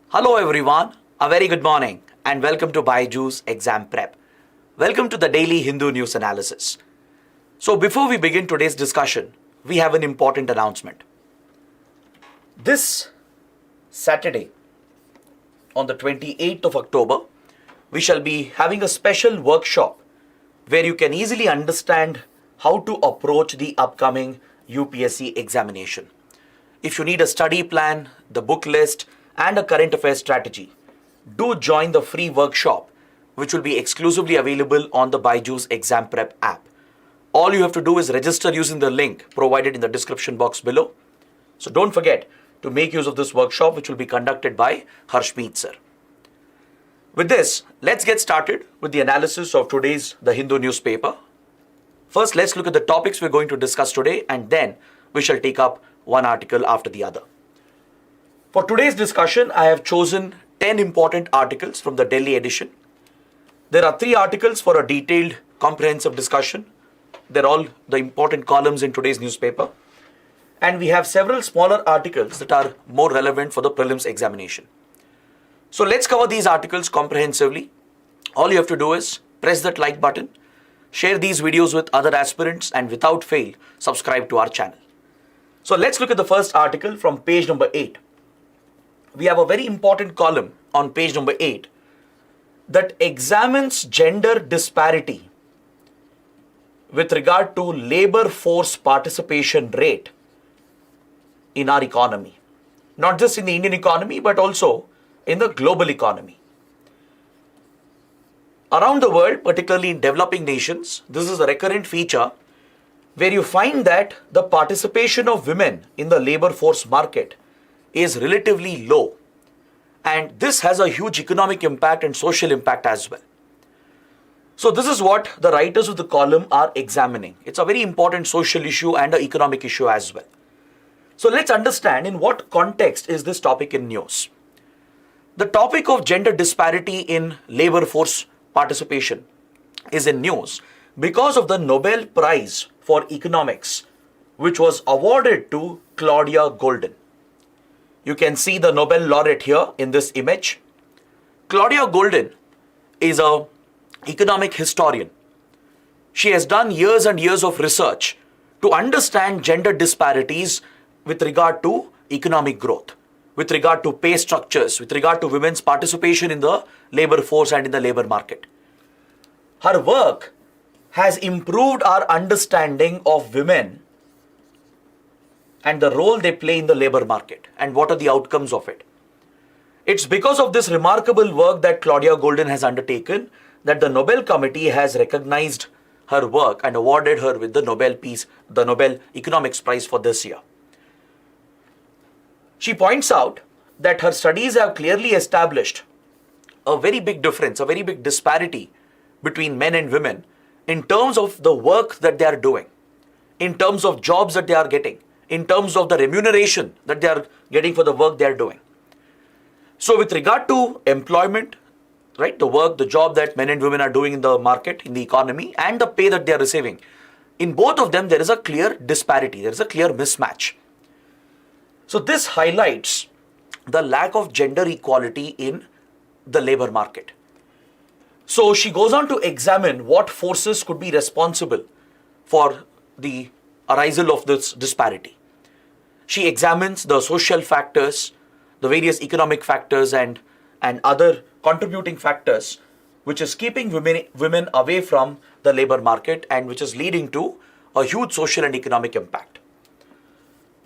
Hello everyone, a very good morning and welcome to BYJU'S Exam Prep. Welcome to the daily Hindu news analysis. So before we begin today's discussion, we have an important announcement. This Saturday, on the 28th of October, we shall be having a special workshop where you can easily understand how to approach the upcoming UPSC examination. If you need a study plan, the book list, and a current affairs strategy, do join the free workshop, which will be exclusively available on the BYJU'S Exam Prep app. All you have to do is register using the link provided in the description box below. So don't forget to make use of this workshop, which will be conducted by Harshmeet sir. With this, let's get started with the analysis of today's The Hindu newspaper. First, let's look at the topics we're going to discuss today, and then we shall take up one article after the other. For today's discussion, I have chosen 10 important articles from the Delhi edition. There are 3 articles for a detailed, comprehensive discussion. They're all the important columns in today's newspaper. And we have several smaller articles that are more relevant for the prelims examination. So let's cover these articles comprehensively. All you have to do is press that like button, share these videos with other aspirants, and without fail, subscribe to our channel. So let's look at the first article from page number 8. We have a very important column on page number 8 that examines gender disparity with regard to labor force participation rate in our economy. Not just in the Indian economy, but also in the global economy. Around the world, particularly in developing nations, this is a recurrent feature where you find that the participation of women in the labor force market is relatively low, and this has a huge economic impact and social impact as well. So this is what the writers of the column are examining. It's a very important social issue and an economic issue as well. So let's understand in what context is this topic in news. The topic of gender disparity in labor force participation is in news because of the Nobel Prize for Economics, which was awarded to Claudia Goldin. You can see the Nobel laureate here in this image. Claudia Goldin is an economic historian. She has done years and years of research to understand gender disparities with regard to economic growth, with regard to pay structures, with regard to women's participation in the labor force and in the labor market. Her work has improved our understanding of women and the role they play in the labor market and what are the outcomes of it. It's because of this remarkable work that Claudia Goldin has undertaken that the Nobel Committee has recognized her work and awarded her with the Nobel Economics Prize for this year. She points out that her studies have clearly established a very big difference, a very big disparity between men and women in terms of the work that they are doing, in terms of jobs that they are getting, in terms of the remuneration that they are getting for the work they are doing. So with regard to employment, right, the work, the job that men and women are doing in the market, in the economy, and the pay that they are receiving, in both of them there is a clear disparity, there is a clear mismatch. So this highlights the lack of gender equality in the labor market. So she goes on to examine what forces could be responsible for the arisal of this disparity. She examines the social factors, the various economic factors and other contributing factors which is keeping women away from the labor market and which is leading to a huge social and economic impact.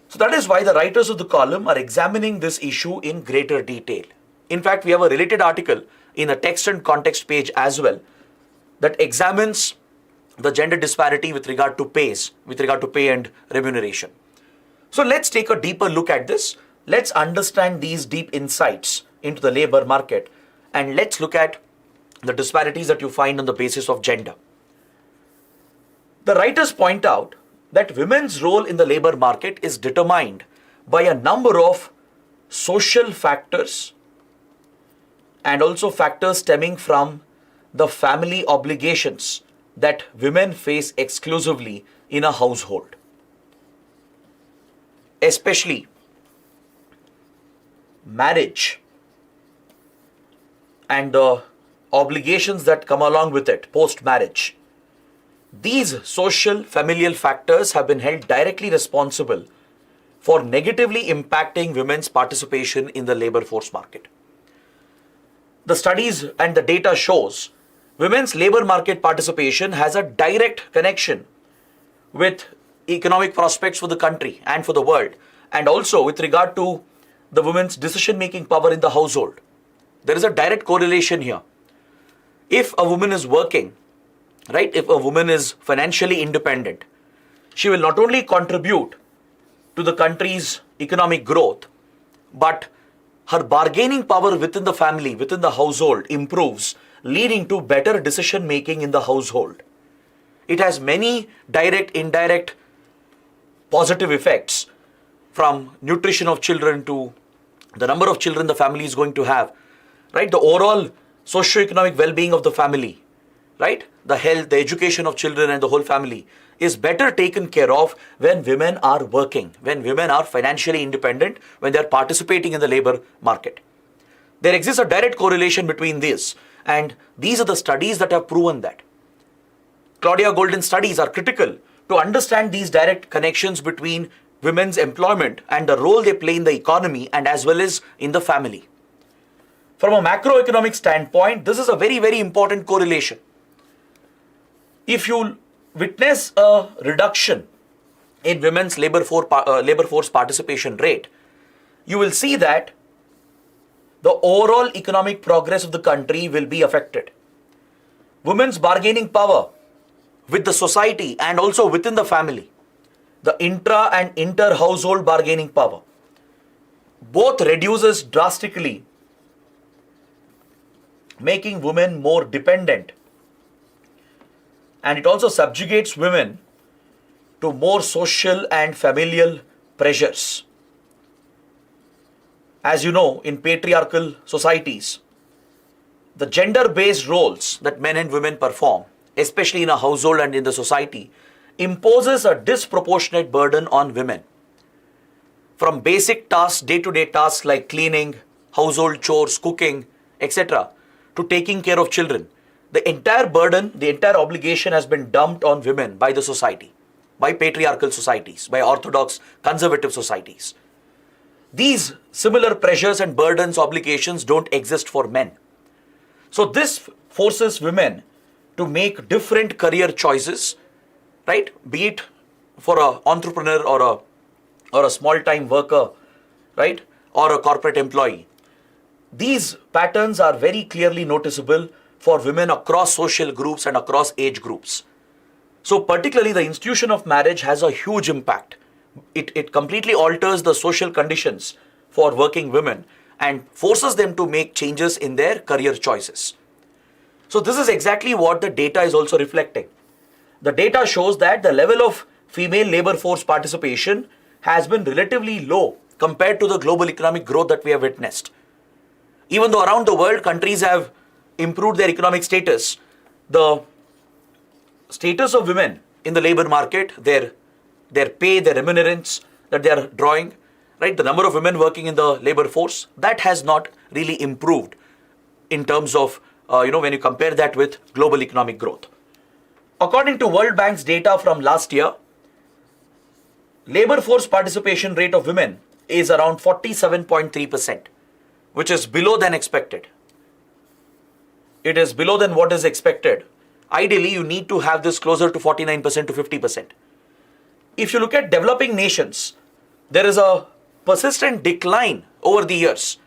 So that is why the writers of the column are examining this issue in greater detail. In fact, we have a related article in a text and context page as well that examines the gender disparity with regard to pay and remuneration. So let's take a deeper look at this. Let's understand these deep insights into the labor market, and let's look at the disparities that you find on the basis of gender. The writers point out that women's role in the labor market is determined by a number of social factors and also factors stemming from the family obligations that women face exclusively in a household. Especially marriage and the obligations that come along with it post-marriage. These social familial factors have been held directly responsible for negatively impacting women's participation in the labor force market. The studies and the data shows women's labor market participation has a direct connection with economic prospects for the country and for the world, and also with regard to the women's decision-making power in the household. There is a direct correlation here. If a woman is working, right, if a woman is financially independent, she will not only contribute to the country's economic growth, but her bargaining power within the family, within the household improves, leading to better decision making in the household. It has many direct, indirect, positive effects, from nutrition of children to the number of children the family is going to have, right? The overall socio-economic well-being of the family, right? The health, the education of children and the whole family is better taken care of when women are working, when women are financially independent, when they are participating in the labor market. There exists a direct correlation between this, and these are the studies that have proven that. Claudia Golden's studies are critical to understand these direct connections between women's employment and the role they play in the economy and as well as in the family. From a macroeconomic standpoint, this is a very, very important correlation. If you witness a reduction in women's labor force participation rate, you will see that the overall economic progress of the country will be affected. Women's bargaining power with the society and also within the family, the intra and inter-household bargaining power, both reduces drastically, making women more dependent. And it also subjugates women to more social and familial pressures. As you know, in patriarchal societies, the gender-based roles that men and women perform, especially in a household and in the society, imposes a disproportionate burden on women. From basic tasks, day-to-day tasks like cleaning, household chores, cooking, etc., to taking care of children, the entire burden, the entire obligation has been dumped on women by the society, by patriarchal societies, by orthodox conservative societies. These similar pressures and burdens, obligations don't exist for men. So this forces women to make different career choices, right? Be it for an entrepreneur or a small-time worker, right? Or a corporate employee. These patterns are very clearly noticeable for women across social groups and across age groups. So particularly the institution of marriage has a huge impact. It completely alters the social conditions for working women and forces them to make changes in their career choices. So this is exactly what the data is also reflecting. The data shows that the level of female labor force participation has been relatively low compared to the global economic growth that we have witnessed. Even though around the world countries have improved their economic status, the status of women in the labor market, their pay, their remunerance that they are drawing, right? The number of women working in the labor force, that has not really improved in terms of, when you compare that with global economic growth. According to World Bank's data from last year, labor force participation rate of women is around 47.3%, which is below than expected. It is below than what is expected. Ideally, you need to have this closer to 49% to 50%. If you look at developing nations, there is a persistent decline over the years.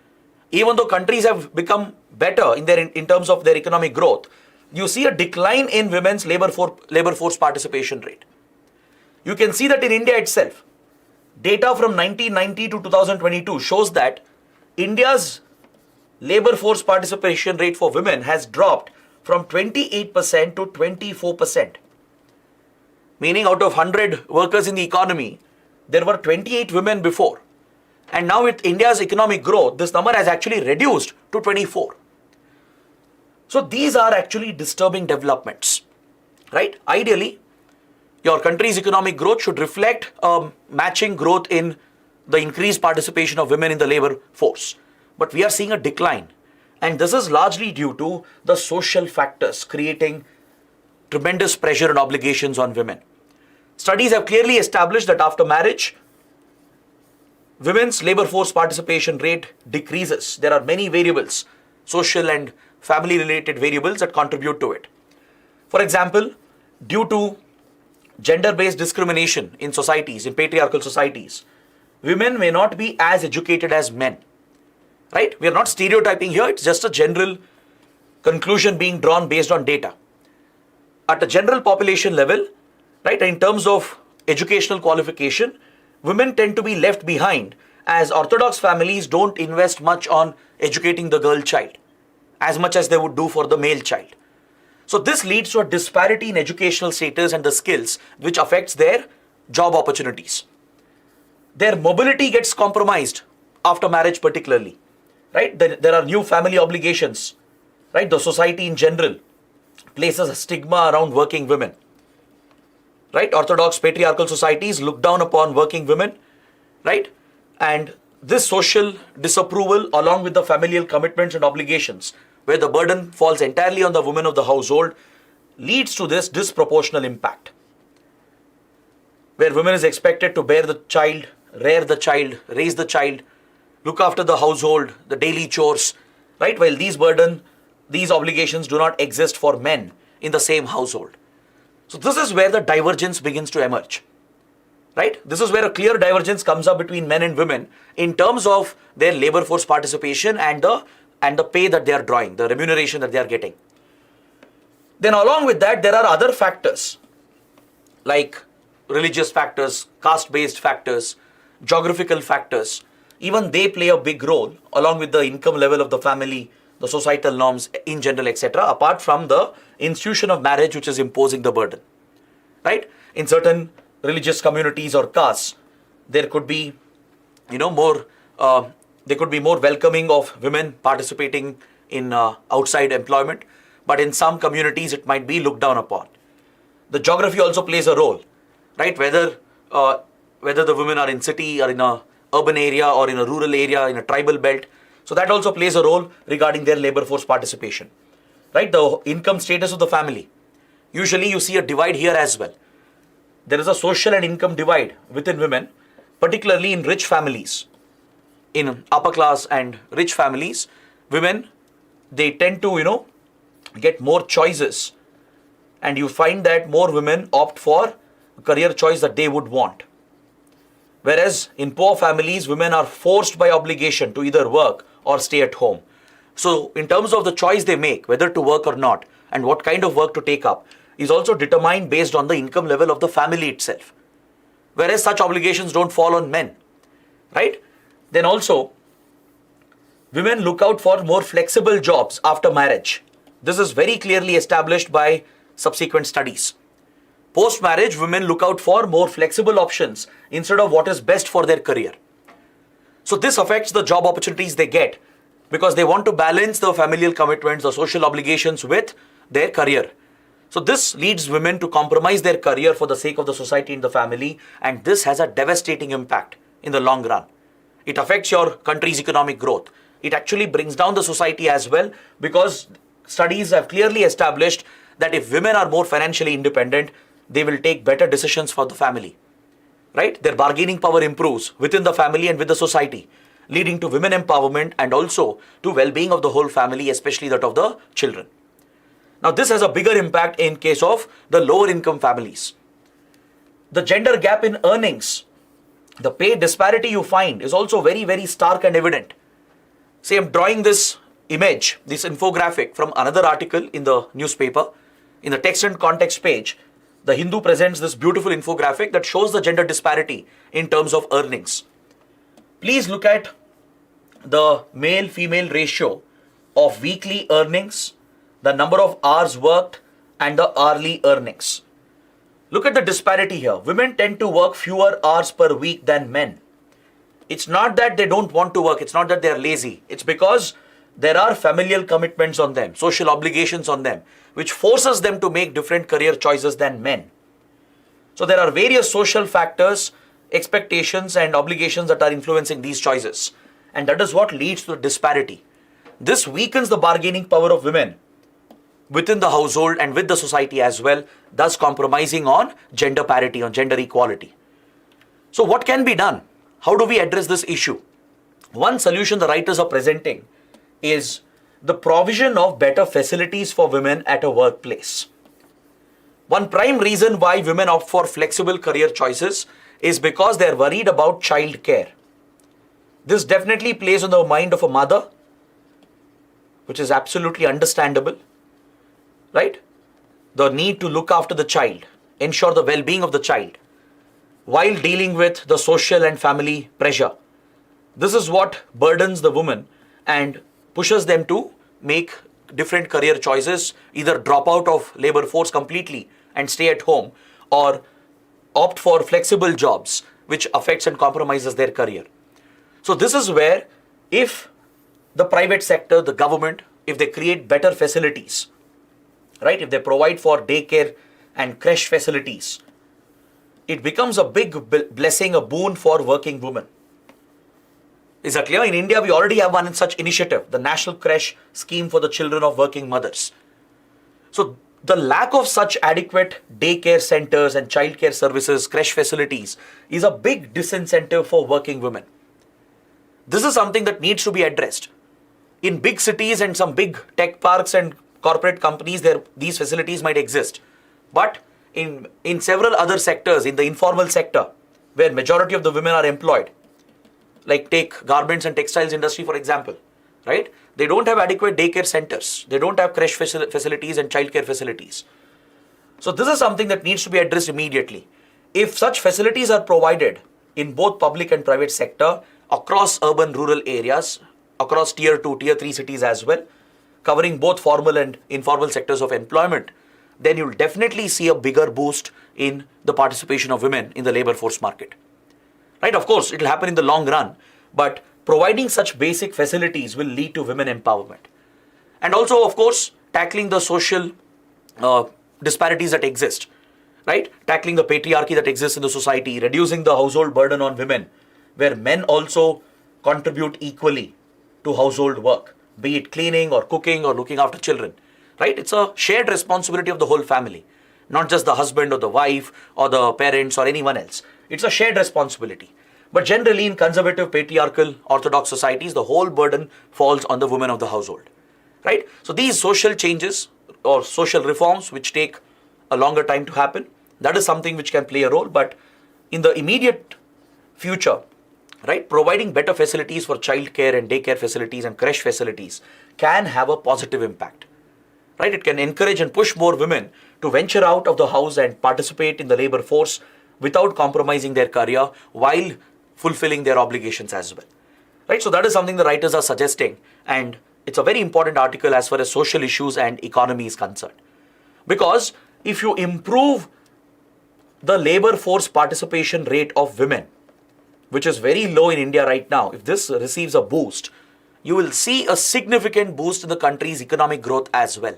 Even though countries have become better in terms of their economic growth, you see a decline in women's labor force participation rate. You can see that in India itself. Data from 1990 to 2022 shows that India's labor force participation rate for women has dropped from 28% to 24%. Meaning out of 100 workers in the economy, there were 28 women before. And now with India's economic growth, this number has actually reduced to 24. So these are actually disturbing developments, right? Ideally, your country's economic growth should reflect matching growth in the increased participation of women in the labor force. But we are seeing a decline. And this is largely due to the social factors creating tremendous pressure and obligations on women. Studies have clearly established that after marriage, women's labor force participation rate decreases. There are many variables, social and family related variables that contribute to it. For example, due to gender-based discrimination in societies, in patriarchal societies, women may not be as educated as men. Right? We are not stereotyping here, it's just a general conclusion being drawn based on data. At a general population level, right, in terms of educational qualification, women tend to be left behind as orthodox families don't invest much on educating the girl child as much as they would do for the male child. So this leads to a disparity in educational status and the skills which affects their job opportunities. Their mobility gets compromised after marriage particularly, right? There are new family obligations, right? The society in general places a stigma around working women, right? Orthodox patriarchal societies look down upon working women, right? And this social disapproval along with the familial commitments and obligations where the burden falls entirely on the woman of the household leads to this disproportional impact. Where women is expected to bear the child, rear the child, raise the child, look after the household, the daily chores, right? While these obligations do not exist for men in the same household. So this is where the divergence begins to emerge, right? This is where a clear divergence comes up between men and women in terms of their labor force participation and the pay that they are drawing, the remuneration that they are getting. Then along with that, there are other factors like religious factors, caste-based factors, geographical factors. Even they play a big role along with the income level of the family, the societal norms in general, etc. Apart from the institution of marriage which is imposing the burden, right? In certain religious communities or castes, there could be, more welcoming of women participating in outside employment, but in some communities it might be looked down upon. The geography also plays a role, right? Whether the women are in city or in a urban area or in a rural area, in a tribal belt. So that also plays a role regarding their labor force participation, right? The income status of the family. Usually you see a divide here as well. There is a social and income divide within women, particularly in rich families. In upper class and rich families, women, they tend to, get more choices. And you find that more women opt for a career choice that they would want. Whereas in poor families, women are forced by obligation to either work or stay at home. So in terms of the choice they make, whether to work or not, and what kind of work to take up, is also determined based on the income level of the family itself. Whereas such obligations don't fall on men, right? Then also, women look out for more flexible jobs after marriage. This is very clearly established by subsequent studies. Post-marriage, women look out for more flexible options instead of what is best for their career. So this affects the job opportunities they get because they want to balance the familial commitments, the social obligations with their career. So this leads women to compromise their career for the sake of the society and the family, and this has a devastating impact in the long run. It affects your country's economic growth. It actually brings down the society as well because studies have clearly established that if women are more financially independent, they will take better decisions for the family, right? Their bargaining power improves within the family and with the society, leading to women empowerment and also to well-being of the whole family, especially that of the children. Now, this has a bigger impact in case of the lower income families. The gender gap in earnings, the pay disparity you find is also very, very stark and evident. Say I'm drawing this image, this infographic from another article in the newspaper. In the text and context page, the Hindu presents this beautiful infographic that shows the gender disparity in terms of earnings. Please look at the male-female ratio of weekly earnings, the number of hours worked, and the hourly earnings. Look at the disparity here. Women tend to work fewer hours per week than men. It's not that they don't want to work. It's not that they're lazy. It's because there are familial commitments on them, social obligations on them, which forces them to make different career choices than men. So there are various social factors, expectations and obligations that are influencing these choices. And that is what leads to the disparity. this weakens the bargaining power of women within the household and with the society as well, thus compromising on gender parity, on gender equality. So what can be done? How do we address this issue? One solution the writers are presenting is the provision of better facilities for women at a workplace. One prime reason why women opt for flexible career choices is because they're worried about child care. This definitely plays on the mind of a mother, which is absolutely understandable, right? The need to look after the child, ensure the well-being of the child, while dealing with the social and family pressure. This is what burdens the woman and pushes them to make different career choices, either drop out of labor force completely and stay at home, or opt for flexible jobs, which affects and compromises their career. So this is where, if the private sector, the government, if they create better facilities, right, if they provide for daycare and creche facilities, it becomes a big blessing, a boon for working women. Is that clear? In India, we already have one such initiative, the National Creche Scheme for the Children of Working Mothers. So the lack of such adequate daycare centers and childcare services, creche facilities, is a big disincentive for working women. This is something that needs to be addressed. In big cities and some big tech parks and corporate companies, these facilities might exist. But in several other sectors, in the informal sector, where majority of the women are employed, like take garments and textiles industry for example, right? They don't have adequate daycare centers. They don't have creche facilities and childcare facilities. So this is something that needs to be addressed immediately. If such facilities are provided in both public and private sector, across urban rural areas, across tier 2, tier 3 cities as well, covering both formal and informal sectors of employment, then you'll definitely see a bigger boost in the participation of women in the labor force market. Right? Of course, it will happen in the long run, but providing such basic facilities will lead to women empowerment. And also, of course, tackling the social disparities that exist, right? Tackling the patriarchy that exists in the society, reducing the household burden on women, where men also contribute equally to household work, be it cleaning or cooking or looking after children, right? It's a shared responsibility of the whole family, not just the husband or the wife or the parents or anyone else. It's a shared responsibility. But generally in conservative, patriarchal, orthodox societies, the whole burden falls on the women of the household, right? So these social changes or social reforms which take a longer time to happen, that is something which can play a role. But in the immediate future, right, providing better facilities for childcare and daycare facilities and creche facilities can have a positive impact, right? It can encourage and push more women to venture out of the house and participate in the labor force without compromising their career while fulfilling their obligations as well, right? So that is something the writers are suggesting, and it's a very important article as far as social issues and economy is concerned. Because if you improve the labor force participation rate of women, which is very low in India right now, if this receives a boost, you will see a significant boost in the country's economic growth as well,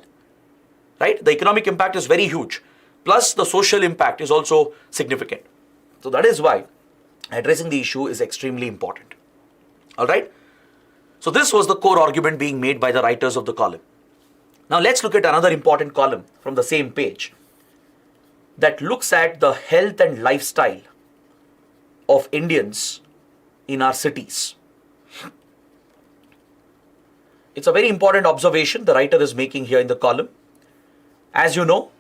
right? The economic impact is very huge. Plus the social impact is also significant. So that is why addressing the issue is extremely important. All right. So this was the core argument being made by the writers of the column. Now let's look at another important column from the same page that looks at the health and lifestyle of Indians in our cities. It's a very important observation the writer is making here in the column. As you know,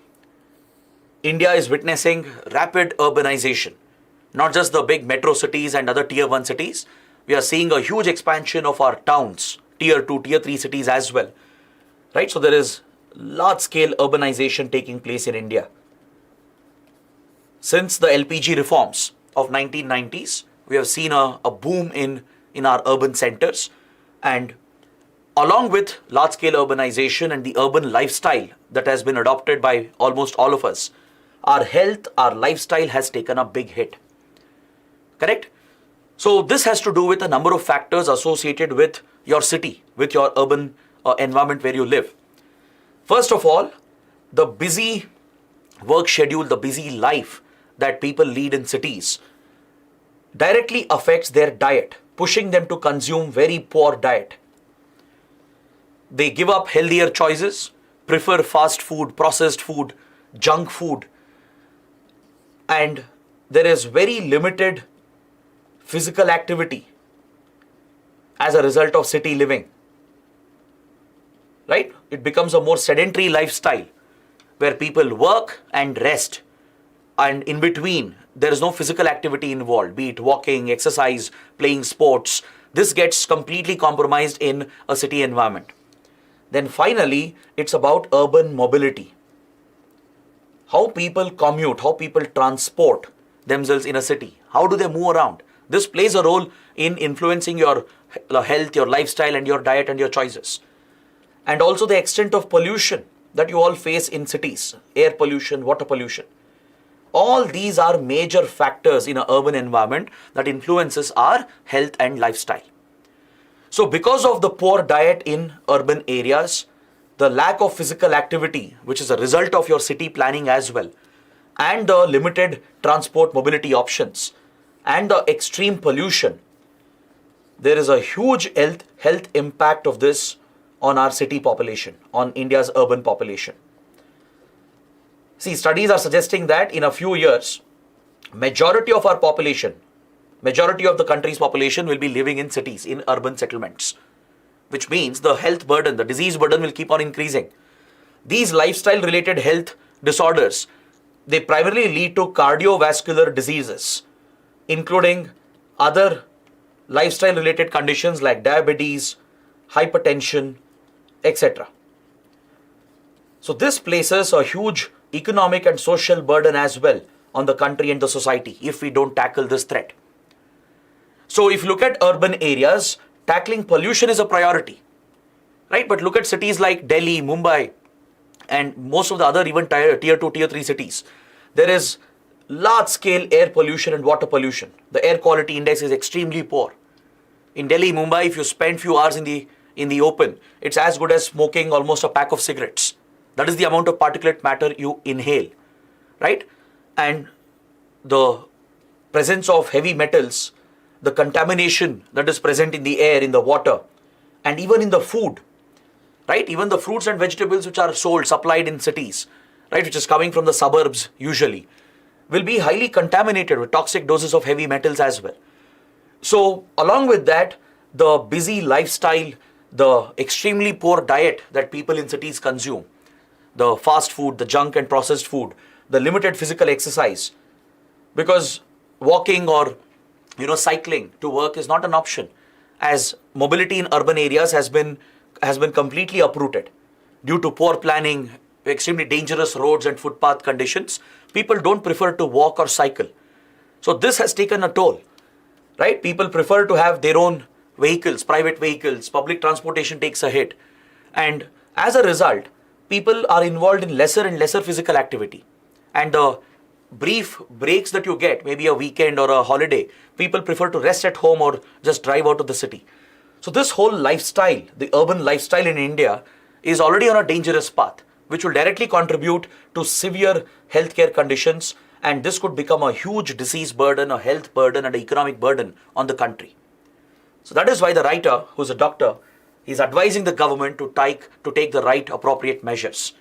India is witnessing rapid urbanization, not just the big metro cities and other tier 1 cities. We are seeing a huge expansion of our towns, tier 2, tier 3 cities as well, right? So there is large scale urbanization taking place in India. Since the LPG reforms of 1990s, we have seen a boom in our urban centers, and along with large scale urbanization and the urban lifestyle that has been adopted by almost all of us, our health, our lifestyle has taken a big hit. Correct? So this has to do with a number of factors associated with your city, with your urban environment where you live. First of all, the busy work schedule, the busy life that people lead in cities directly affects their diet, pushing them to consume very poor diet. They give up healthier choices, prefer fast food, processed food, junk food, and there is very limited physical activity as a result of city living. Right? It becomes a more sedentary lifestyle where people work and rest, and in between there is no physical activity involved, be it walking, exercise, playing sports. This gets completely compromised in a city environment. Then finally, it's about urban mobility. How people commute, how people transport themselves in a city. How do they move around? This plays a role in influencing your health, your lifestyle, and your diet and your choices. And also the extent of pollution that you all face in cities, air pollution, water pollution. All these are major factors in an urban environment that influences our health and lifestyle. So because of the poor diet in urban areas, the lack of physical activity, which is a result of your city planning as well, and the limited transport mobility options, and the extreme pollution, there is a huge health impact of this on our city population, on India's urban population. See, studies are suggesting that in a few years, majority of our population, majority of the country's population will be living in cities, in urban settlements, which means the health burden, the disease burden will keep on increasing. These lifestyle related health disorders, they primarily lead to cardiovascular diseases, including other lifestyle related conditions like diabetes, hypertension, etc. So this places a huge economic and social burden as well on the country and the society if we don't tackle this threat. So if you look at urban areas, tackling pollution is a priority, right? But look at cities like Delhi, Mumbai, and most of the other even tier 2, tier 3 cities. There is large scale air pollution and water pollution. The air quality index is extremely poor. In Delhi, Mumbai, if you spend few hours in the open, it's as good as smoking almost a pack of cigarettes. That is the amount of particulate matter you inhale, right? And the presence of heavy metals, the contamination that is present in the air, in the water, and even in the food, right? Even the fruits and vegetables which are sold, supplied in cities, right, which is coming from the suburbs usually, will be highly contaminated with toxic doses of heavy metals as well. So along with that, the busy lifestyle, the extremely poor diet that people in cities consume, the fast food, the junk and processed food, the limited physical exercise, because walking or cycling to work is not an option, as mobility in urban areas has been completely uprooted due to poor planning, extremely dangerous roads and footpath conditions. People don't prefer to walk or cycle. So this has taken a toll, right? People prefer to have their own vehicles, private vehicles, public transportation takes a hit. And as a result, people are involved in lesser and lesser physical activity. And the brief breaks that you get, maybe a weekend or a holiday, people prefer to rest at home or just drive out of the city. So this whole lifestyle, the urban lifestyle in India, is already on a dangerous path, which will directly contribute to severe healthcare conditions, and this could become a huge disease burden, a health burden, and an economic burden on the country. So that is why the writer, who's a doctor, is advising the government to take the right appropriate measures.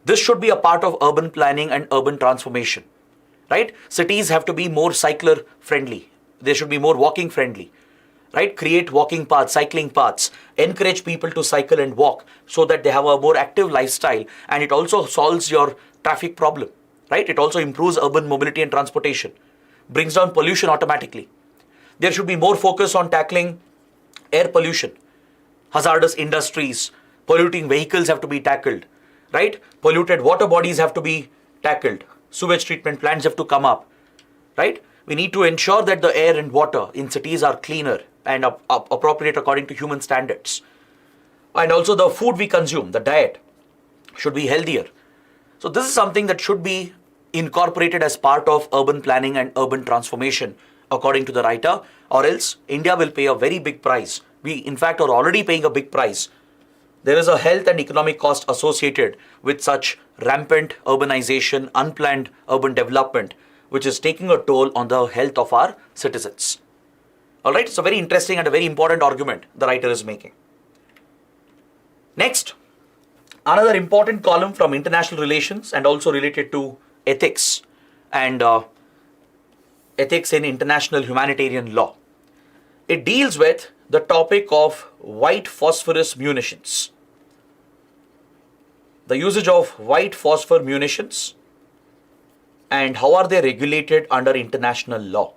This should be a part of urban planning and urban transformation, right? Cities have to be more cycler friendly. They should be more walking friendly, right? Create walking paths, cycling paths, encourage people to cycle and walk so that they have a more active lifestyle, and it also solves your traffic problem, right? It also improves urban mobility and transportation, brings down pollution automatically. There should be more focus on tackling air pollution. Hazardous industries, polluting vehicles have to be tackled, right? Polluted water bodies have to be tackled. Sewage treatment plants have to come up, right? We need to ensure that the air and water in cities are cleaner and appropriate according to human standards. And also the food we consume, the diet, should be healthier. So this is something that should be incorporated as part of urban planning and urban transformation, according to the writer, or else India will pay a very big price. We, in fact, are already paying a big price. There is a health and economic cost associated with such rampant urbanization, unplanned urban development, which is taking a toll on the health of our citizens. All right, it's a very interesting and a very important argument the writer is making. Next, another important column from international relations and also related to ethics and ethics in international humanitarian law. It deals with the topic of white phosphorus munitions. The usage of white phosphor munitions and how are they regulated under international law.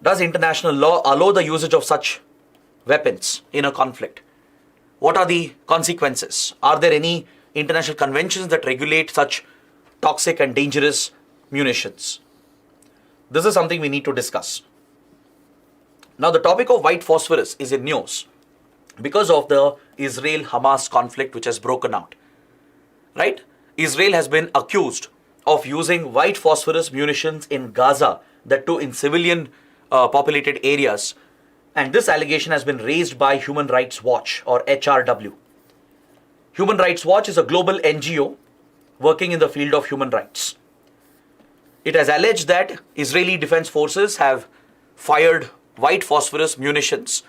Does international law allow the usage of such weapons in a conflict? What are the consequences? Are there any international conventions that regulate such toxic and dangerous munitions? This is something we need to discuss. Now, the topic of white phosphorus is in news because of the Israel-Hamas conflict which has broken out. Right? Israel has been accused of using white phosphorus munitions in Gaza, that too in civilian populated areas. And this allegation has been raised by Human Rights Watch or HRW. Human Rights Watch is a global NGO working in the field of human rights. It has alleged that Israeli Defense Forces have fired white phosphorus munitions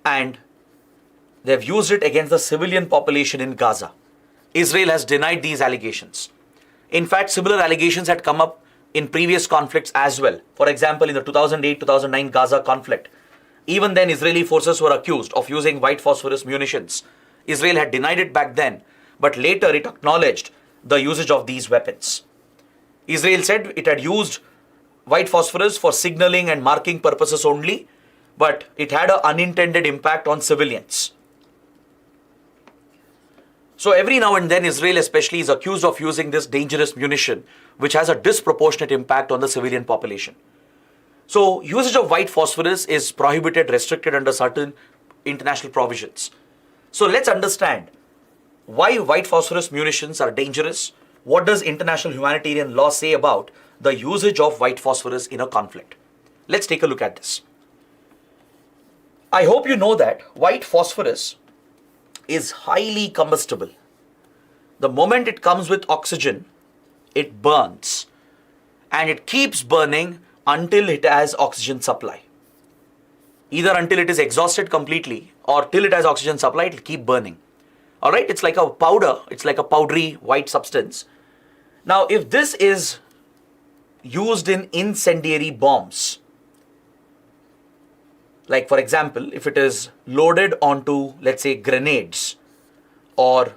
and they've used it against the civilian population in Gaza. Israel has denied these allegations. In fact, similar allegations had come up in previous conflicts as well. For example, in the 2008-2009 Gaza conflict, even then Israeli forces were accused of using white phosphorus munitions. Israel had denied it back then, but later it acknowledged the usage of these weapons. Israel said it had used white phosphorus for signaling and marking purposes only, but it had an unintended impact on civilians. So every now and then Israel especially is accused of using this dangerous munition which has a disproportionate impact on the civilian population. So usage of white phosphorus is prohibited, restricted under certain international provisions. So let's understand why white phosphorus munitions are dangerous. What does international humanitarian law say about the usage of white phosphorus in a conflict? Let's take a look at this. I hope you know that white phosphorus is highly combustible. The moment it comes with oxygen, it burns and it keeps burning until it has oxygen supply. Either until it is exhausted completely or till it has oxygen supply, it will keep burning. Alright, it's like a powder, it's like a powdery white substance. Now, if this is used in incendiary bombs, like for example, if it is loaded onto, let's say, grenades or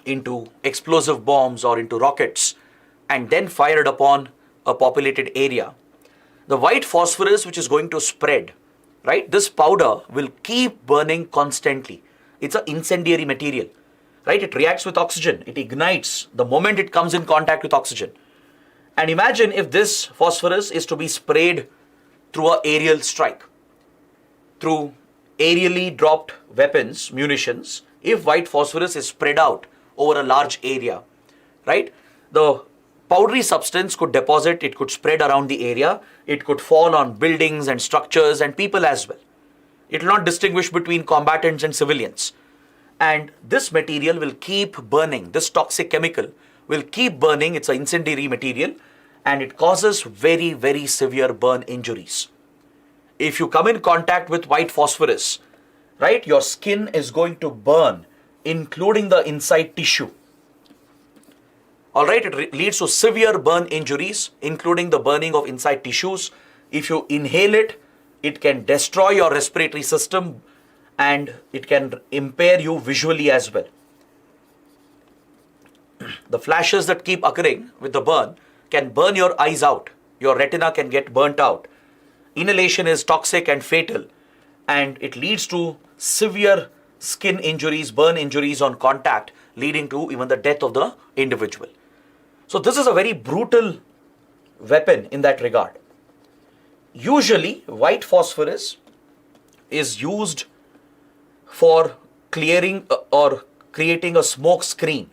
into explosive bombs or into rockets and then fired upon a populated area, the white phosphorus which is going to spread, right, this powder will keep burning constantly. It's an incendiary material, right? It reacts with oxygen. It ignites the moment it comes in contact with oxygen. And imagine if this phosphorus is to be sprayed through an aerial strike, through aerially dropped weapons, munitions. If white phosphorus is spread out over a large area, right, the powdery substance could deposit, it could spread around the area, it could fall on buildings and structures and people as well. It will not distinguish between combatants and civilians. And this material will keep burning. This toxic chemical will keep burning. It's an incendiary material and it causes very, very severe burn injuries. If you come in contact with white phosphorus, right, your skin is going to burn, including the inside tissue. Alright, it leads to severe burn injuries, including the burning of inside tissues. If you inhale it, it can destroy your respiratory system and it can impair you visually as well. The flashes that keep occurring with the burn can burn your eyes out. Your retina can get burnt out. Inhalation is toxic and fatal, and it leads to severe skin injuries, burn injuries on contact, leading to even the death of the individual. So this is a very brutal weapon in that regard. Usually, white phosphorus is used for clearing or creating a smoke screen.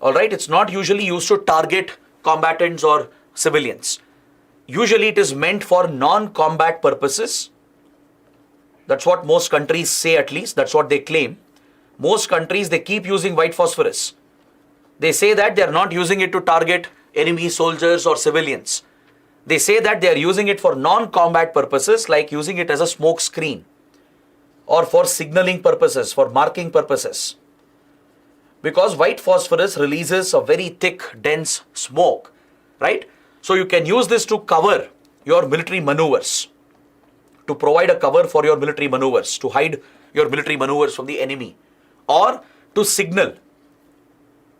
Alright, it's not usually used to target combatants or civilians. Usually it is meant for non-combat purposes. That's what most countries say, at least. That's what they claim. Most countries, they keep using white phosphorus. They say that they are not using it to target enemy soldiers or civilians. They say that they are using it for non-combat purposes, like using it as a smoke screen. or for signaling purposes, for marking purposes. Because white phosphorus releases a very thick, dense smoke, right? So you can use this to cover your military maneuvers, to provide a cover for your military maneuvers, to hide your military maneuvers from the enemy, or to signal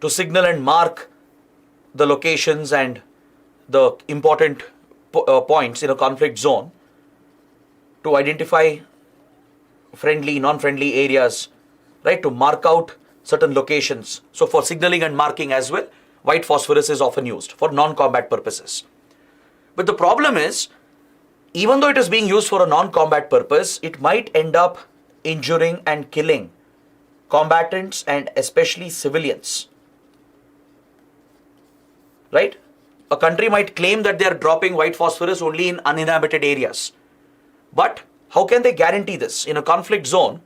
and mark the locations and the important points in a conflict zone, to identify friendly, non-friendly areas, right? To mark out certain locations. So for signaling and marking as well, white phosphorus is often used for non-combat purposes. But the problem is, even though it is being used for a non-combat purpose, it might end up injuring and killing combatants and especially civilians. Right? A country might claim that they are dropping white phosphorus only in uninhabited areas. But how can they guarantee this? In a conflict zone,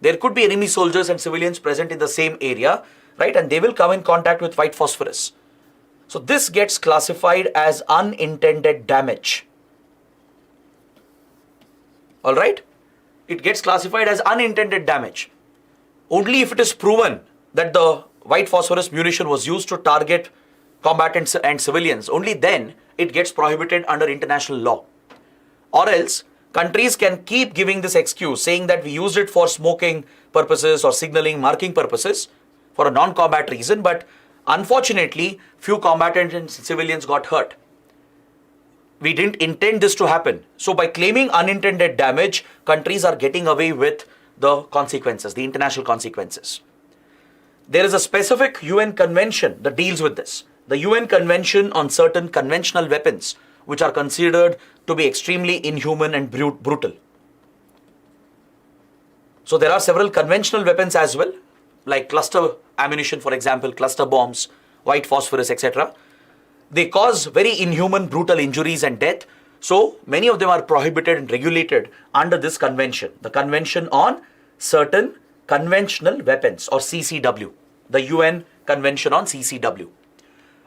there could be enemy soldiers and civilians present in the same area, right? And they will come in contact with white phosphorus. So this gets classified as unintended damage. All right? It gets classified as unintended damage. Only if it is proven that the white phosphorus munition was used to target combatants and civilians, only then it gets prohibited under international law. Or else, countries can keep giving this excuse, saying that we used it for smoking purposes or signaling, marking purposes for a non-combat reason, but unfortunately, few combatants and civilians got hurt. We didn't intend this to happen. So by claiming unintended damage, countries are getting away with the consequences, the international consequences. There is a specific UN convention that deals with this. The UN Convention on certain conventional weapons, which are considered to be extremely inhuman and brutal. So there are several conventional weapons as well, like cluster ammunition, for example, cluster bombs, white phosphorus, etc. They cause very inhuman, brutal injuries and death. So many of them are prohibited and regulated under this convention, the Convention on Certain Conventional Weapons, or CCW, the UN Convention on CCW.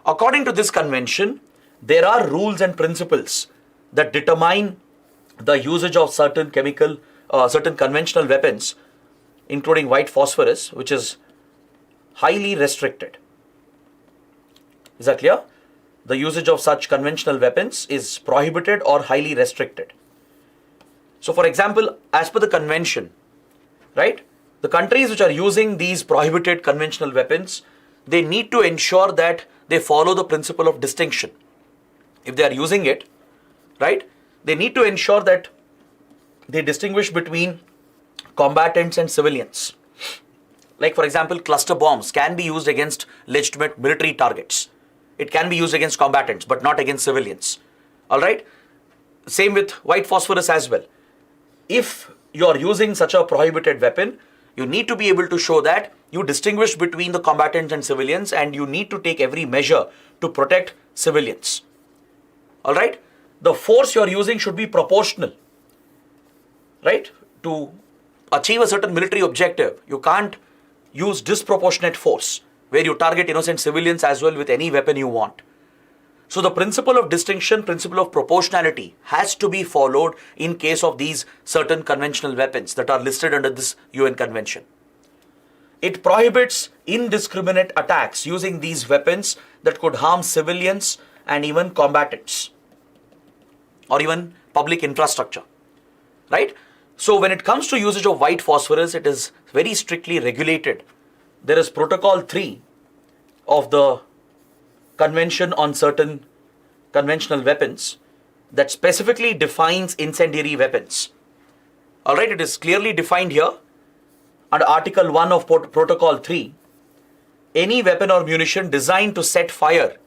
According to this convention, there are rules and principles that determine the usage of certain conventional weapons, including white phosphorus, which is highly restricted. Is that clear? The usage of such conventional weapons is prohibited or highly restricted. So for example, as per the convention, right, the countries which are using these prohibited conventional weapons, they need to ensure that they follow the principle of distinction. If they are using it, right, they need to ensure that they distinguish between combatants and civilians. Like for example, cluster bombs can be used against legitimate military targets. It can be used against combatants, but not against civilians. All right? Same with white phosphorus as well. If you are using such a prohibited weapon, you need to be able to show that you distinguish between the combatants and civilians, and you need to take every measure to protect civilians. All right? The force you are using should be proportional, right? To achieve a certain military objective, you can't use disproportionate force where you target innocent civilians as well with any weapon you want. So the principle of distinction, principle of proportionality has to be followed in case of these certain conventional weapons that are listed under this UN convention. It prohibits indiscriminate attacks using these weapons that could harm civilians and even combatants or even public infrastructure, right? So when it comes to usage of white phosphorus, it is very strictly regulated. There is Protocol 3 of the Convention on Certain Conventional Weapons that specifically defines incendiary weapons. All right, it is clearly defined here under Article 1 of Protocol 3. Any weapon or munition designed to set fire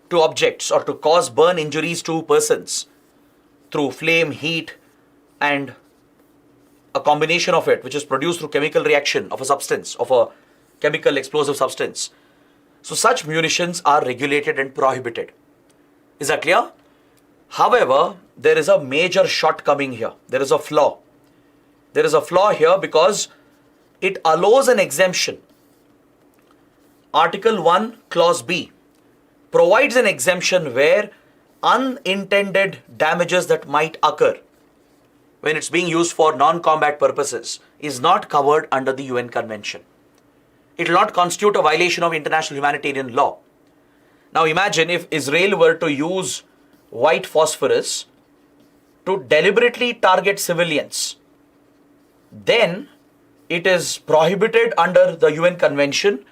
to objects or to cause burn injuries to persons through flame, heat, and a combination of it, which is produced through chemical reaction of a substance, of a chemical explosive substance. So such munitions are regulated and prohibited. Is that clear? However, there is a major shortcoming here. There is a flaw. There is a flaw here because it allows an exemption. Article 1, Clause B provides an exemption where unintended damages that might occur when it's being used for non-combat purposes, is not covered under the UN Convention. It will not constitute a violation of international humanitarian law. Now imagine if Israel were to use white phosphorus to deliberately target civilians, then it is prohibited under the UN Convention.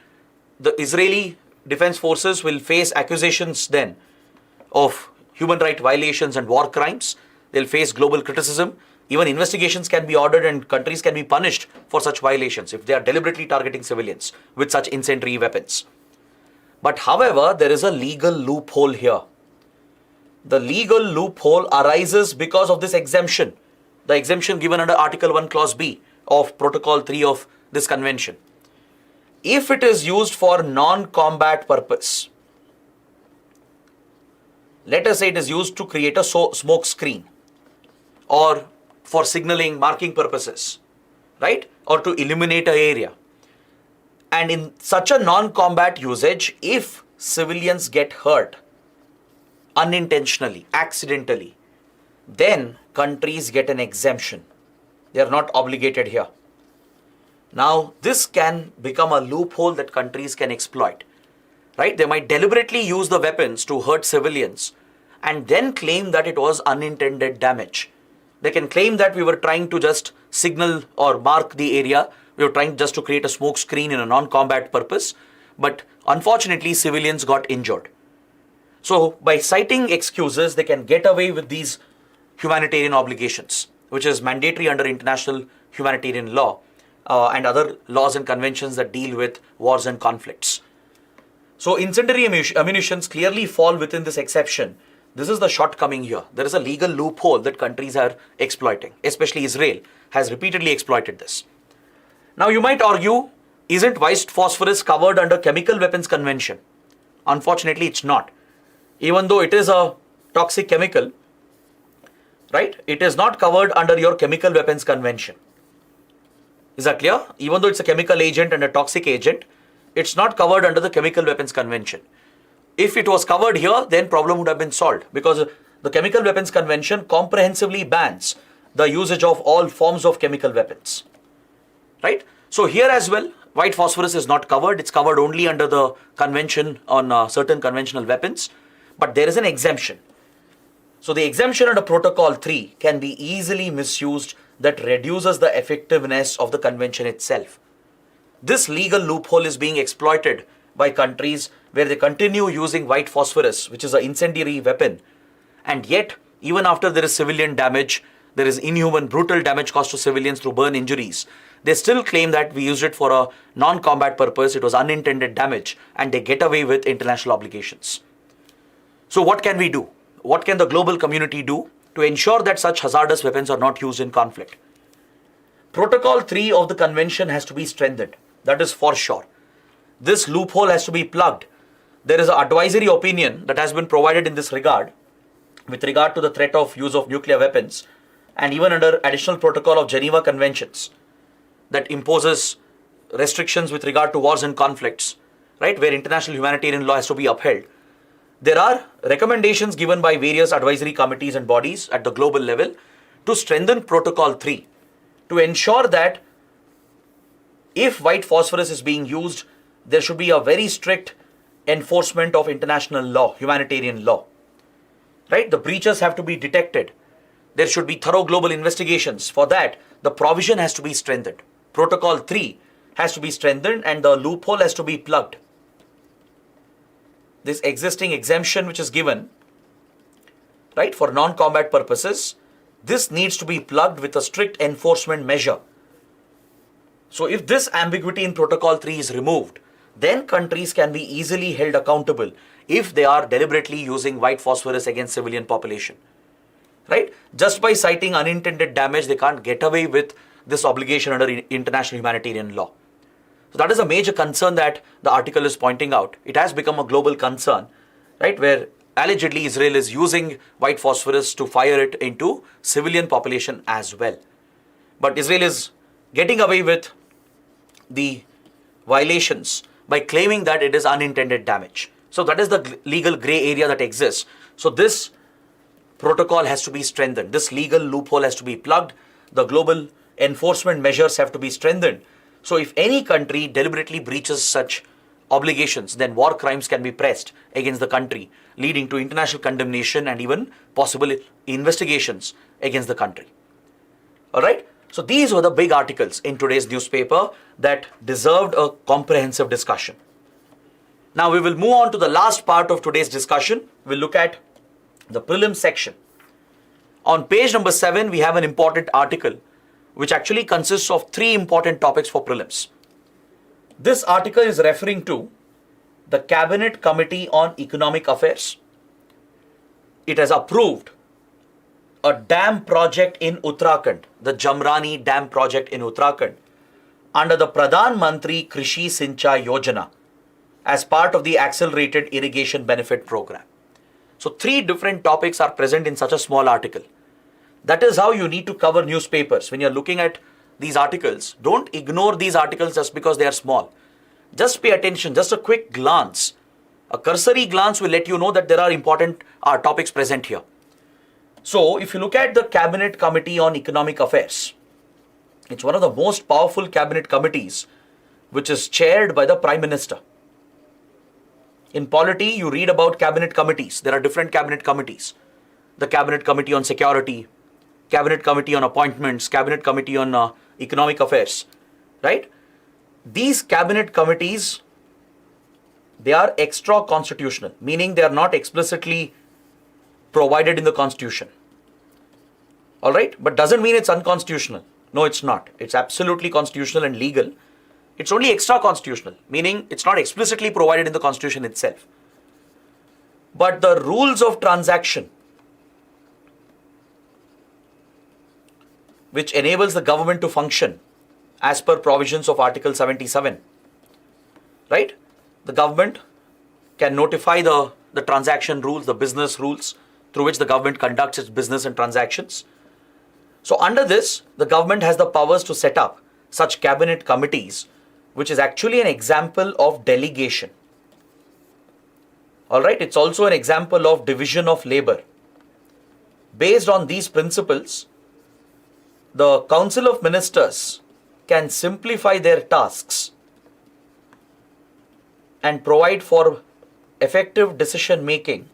The Israeli Defense Forces will face accusations then of human rights violations and war crimes. They'll face global criticism. Even investigations can be ordered and countries can be punished for such violations if they are deliberately targeting civilians with such incendiary weapons. But however, there is a legal loophole here. The legal loophole arises because of this exemption, the exemption given under Article 1 Clause B of Protocol 3 of this convention. If it is used for non-combat purpose, let us say it is used to create a smoke screen or for signaling, marking purposes, right? Or to illuminate an area. And in such a non-combat usage, if civilians get hurt unintentionally, accidentally, then countries get an exemption. They are not obligated here. Now, this can become a loophole that countries can exploit, right? They might deliberately use the weapons to hurt civilians and then claim that it was unintended damage. They can claim that we were trying to just signal or mark the area. We were trying just to create a smoke screen in a non-combat purpose. But unfortunately, civilians got injured. So by citing excuses, they can get away with these humanitarian obligations, which is mandatory under international humanitarian law and other laws and conventions that deal with wars and conflicts. So incendiary ammunitions clearly fall within this exception. This is the shortcoming here. There is a legal loophole that countries are exploiting, especially Israel has repeatedly exploited this. Now you might argue, isn't white phosphorus covered under Chemical Weapons Convention? Unfortunately, it's not. Even though it is a toxic chemical, right? It is not covered under your Chemical Weapons Convention. Is that clear? Even though it's a chemical agent and a toxic agent, it's not covered under the Chemical Weapons Convention. If it was covered here, then problem would have been solved because the Chemical Weapons Convention comprehensively bans the usage of all forms of chemical weapons, right? So here as well, white phosphorus is not covered. It's covered only under the convention on certain conventional weapons, but there is an exemption. So the exemption under Protocol 3 can be easily misused that reduces the effectiveness of the convention itself. This legal loophole is being exploited by countries where they continue using white phosphorus, which is an incendiary weapon, and yet even after there is civilian damage, there is inhuman, brutal damage caused to civilians through burn injuries, they still claim that we used it for a non-combat purpose, it was unintended damage, and they get away with international obligations. So what can we do? What can the global community do to ensure that such hazardous weapons are not used in conflict? Protocol 3 of the convention has to be strengthened. That is for sure. This loophole has to be plugged. There is an advisory opinion that has been provided in this regard with regard to the threat of use of nuclear weapons, and even under additional protocol of Geneva Conventions that imposes restrictions with regard to wars and conflicts, right, where international humanitarian law has to be upheld. There are recommendations given by various advisory committees and bodies at the global level to strengthen Protocol 3 to ensure that if white phosphorus is being used, there should be a very strict enforcement of international law, humanitarian law, right? The breaches have to be detected. There should be thorough global investigations. For that, the provision has to be strengthened. Protocol 3 has to be strengthened and the loophole has to be plugged. This existing exemption which is given, right, for non-combat purposes, this needs to be plugged with a strict enforcement measure. So if this ambiguity in Protocol 3 is removed, then countries can be easily held accountable if they are deliberately using white phosphorus against civilian population, right? Just by citing unintended damage, they can't get away with this obligation under international humanitarian law. So that is a major concern that the article is pointing out. It has become a global concern, right, where allegedly Israel is using white phosphorus to fire it into civilian population as well. But Israel is getting away with the violations by claiming that it is unintended damage. So that is the legal gray area that exists. So this protocol has to be strengthened. This legal loophole has to be plugged. The global enforcement measures have to be strengthened. So if any country deliberately breaches such obligations, then war crimes can be pressed against the country, leading to international condemnation and even possible investigations against the country. All right. So these were the big articles in today's newspaper that deserved a comprehensive discussion. Now we will move on to the last part of today's discussion. We'll look at the prelims section. On page number 7, we have an important article which actually consists of 3 important topics for prelims. This article is referring to the Cabinet Committee on Economic Affairs. It has approved a dam project in Uttarakhand, the Jamrani Dam project in Uttarakhand, under the Pradhan Mantri Krishi Sinchai Yojana as part of the Accelerated Irrigation Benefit Program. So 3 different topics are present in such a small article. That is how you need to cover newspapers. When you're looking at these articles, don't ignore these articles just because they are small. Just pay attention, just a quick glance. A cursory glance will let you know that there are important topics present here. So if you look at the Cabinet Committee on Economic Affairs, it's one of the most powerful cabinet committees which is chaired by the Prime Minister. In polity, you read about cabinet committees. There are different cabinet committees. The Cabinet Committee on Security, Cabinet Committee on Appointments, Cabinet Committee on Economic Affairs, right? These cabinet committees, they are extra constitutional, meaning they are not explicitly provided in the Constitution. All right, but doesn't mean it's unconstitutional. No, it's not. It's absolutely constitutional and legal. It's only extra constitutional, meaning it's not explicitly provided in the Constitution itself. But the rules of transaction, which enables the government to function as per provisions of Article 77, right? The government can notify the transaction rules, the business rules through which the government conducts its business and transactions. So under this, the government has the powers to set up such cabinet committees, which is actually an example of delegation. All right, it's also an example of division of labor. Based on these principles, the Council of Ministers can simplify their tasks and provide for effective decision making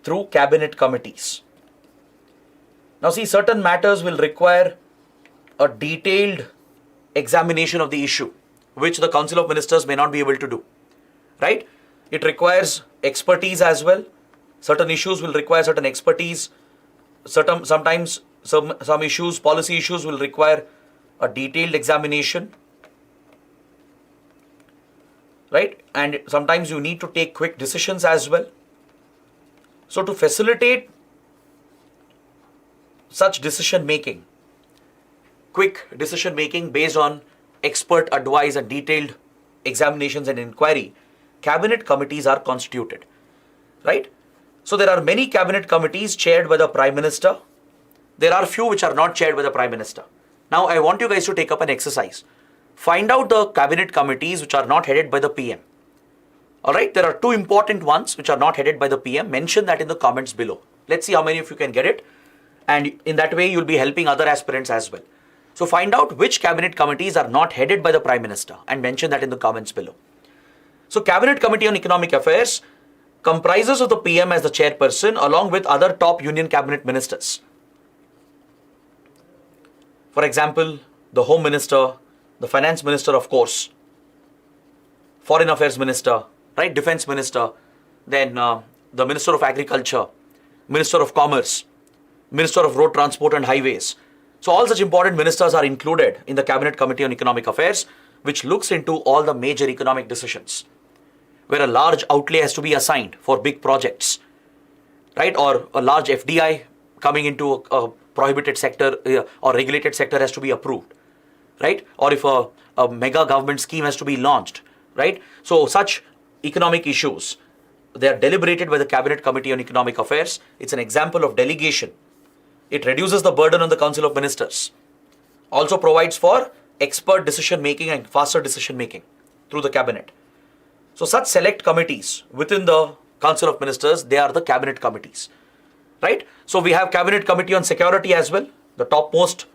through cabinet committees. Now see, certain matters will require a detailed examination of the issue, which the Council of Ministers may not be able to do, right? It requires expertise as well. Certain issues will require certain expertise. Sometimes some issues, policy issues will require a detailed examination, right? And sometimes you need to take quick decisions as well. So to facilitate such decision making, quick decision making based on expert advice and detailed examinations and inquiry, cabinet committees are constituted, right? So there are many cabinet committees chaired by the Prime Minister. There are few which are not chaired by the Prime Minister. Now I want you guys to take up an exercise. Find out the cabinet committees which are not headed by the PM. All right, there are 2 important ones which are not headed by the PM. Mention that in the comments below. Let's see how many of you can get it. And in that way, you'll be helping other aspirants as well. So find out which cabinet committees are not headed by the Prime Minister and mention that in the comments below. So Cabinet Committee on Economic Affairs comprises of the PM as the chairperson along with other top union cabinet ministers. For example, the Home Minister, the Finance Minister, of course, Foreign Affairs Minister, right? Defense Minister, then the Minister of Agriculture, Minister of Commerce, Minister of Road Transport and Highways. So all such important ministers are included in the Cabinet Committee on Economic Affairs, which looks into all the major economic decisions, where a large outlay has to be assigned for big projects, right? Or a large FDI coming into a prohibited sector or regulated sector has to be approved, right? Or if a mega government scheme has to be launched, right? So such economic issues, they are deliberated by the Cabinet Committee on Economic Affairs. It's an example of delegation. It reduces the burden on the Council of Ministers. Also provides for expert decision making and faster decision making through the cabinet. So such select committees within the Council of Ministers, they are the cabinet committees, right? So we have Cabinet Committee on Security as well, the topmost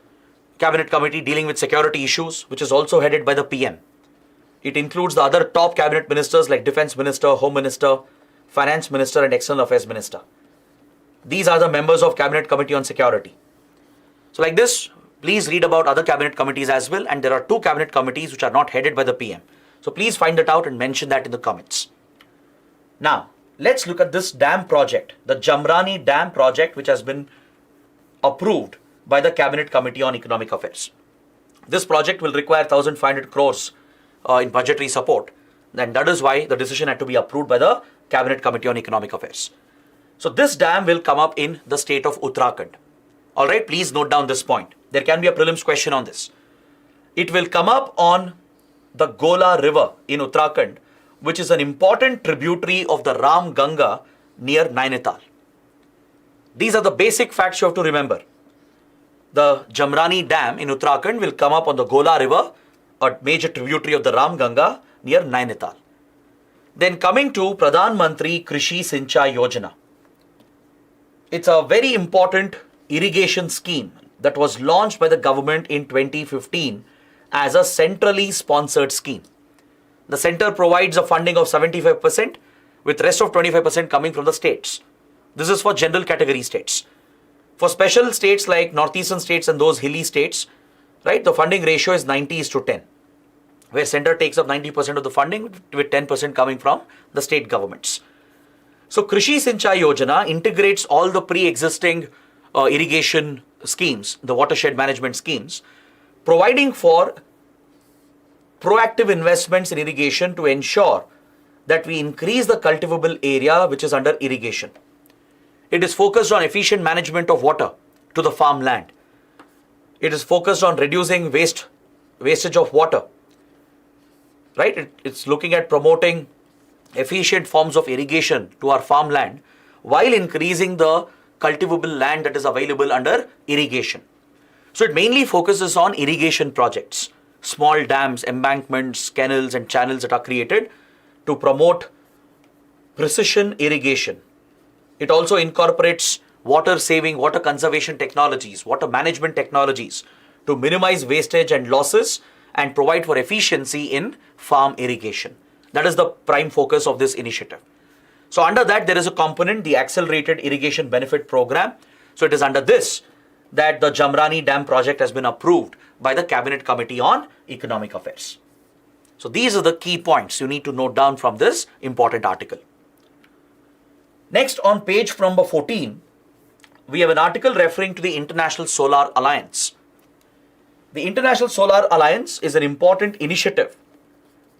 cabinet committee dealing with security issues, which is also headed by the PM. It includes the other top cabinet ministers like Defense Minister, Home Minister, Finance Minister and External Affairs Minister. These are the members of Cabinet Committee on Security. So like this, please read about other cabinet committees as well, and there are 2 cabinet committees which are not headed by the PM. So please find that out and mention that in the comments. Now, let's look at this dam project, the Jamrani Dam project, which has been approved by the Cabinet Committee on Economic Affairs. This project will require 1,500 crores in budgetary support, and that is why the decision had to be approved by the Cabinet Committee on Economic Affairs. So this dam will come up in the state of Uttarakhand. Alright, please note down this point. There can be a prelims question on this. It will come up on the Gola River in Uttarakhand, which is an important tributary of the Ram Ganga near Nainital. These are the basic facts you have to remember. The Jamrani Dam in Uttarakhand will come up on the Gola River, a major tributary of the Ram Ganga near Nainital. Then coming to Pradhan Mantri Krishi Sinchai Yojana. It's a very important irrigation scheme that was launched by the government in 2015 as a centrally sponsored scheme. The center provides a funding of 75% with rest of 25% coming from the states. This is for general category states. For special states like northeastern states and those hilly states, right, the funding ratio is 90:10, where center takes up 90% of the funding with 10% coming from the state governments. So Krishi Sinchai Yojana integrates all the pre-existing irrigation schemes, the watershed management schemes, providing for proactive investments in irrigation to ensure that we increase the cultivable area which is under irrigation. It is focused on efficient management of water to the farmland. It is focused on reducing wastage of water. Right? It's looking at promoting efficient forms of irrigation to our farmland while increasing the cultivable land that is available under irrigation. So it mainly focuses on irrigation projects, small dams, embankments, canals and channels that are created to promote precision irrigation. It also incorporates water saving, water conservation technologies, water management technologies to minimize wastage and losses and provide for efficiency in farm irrigation. That is the prime focus of this initiative. So under that, there is a component, the Accelerated Irrigation Benefit Program. So it is under this that the Jamrani Dam project has been approved by the Cabinet Committee on Economic Affairs. So these are the key points you need to note down from this important article. Next, on page number 14, we have an article referring to the International Solar Alliance. The International Solar Alliance is an important initiative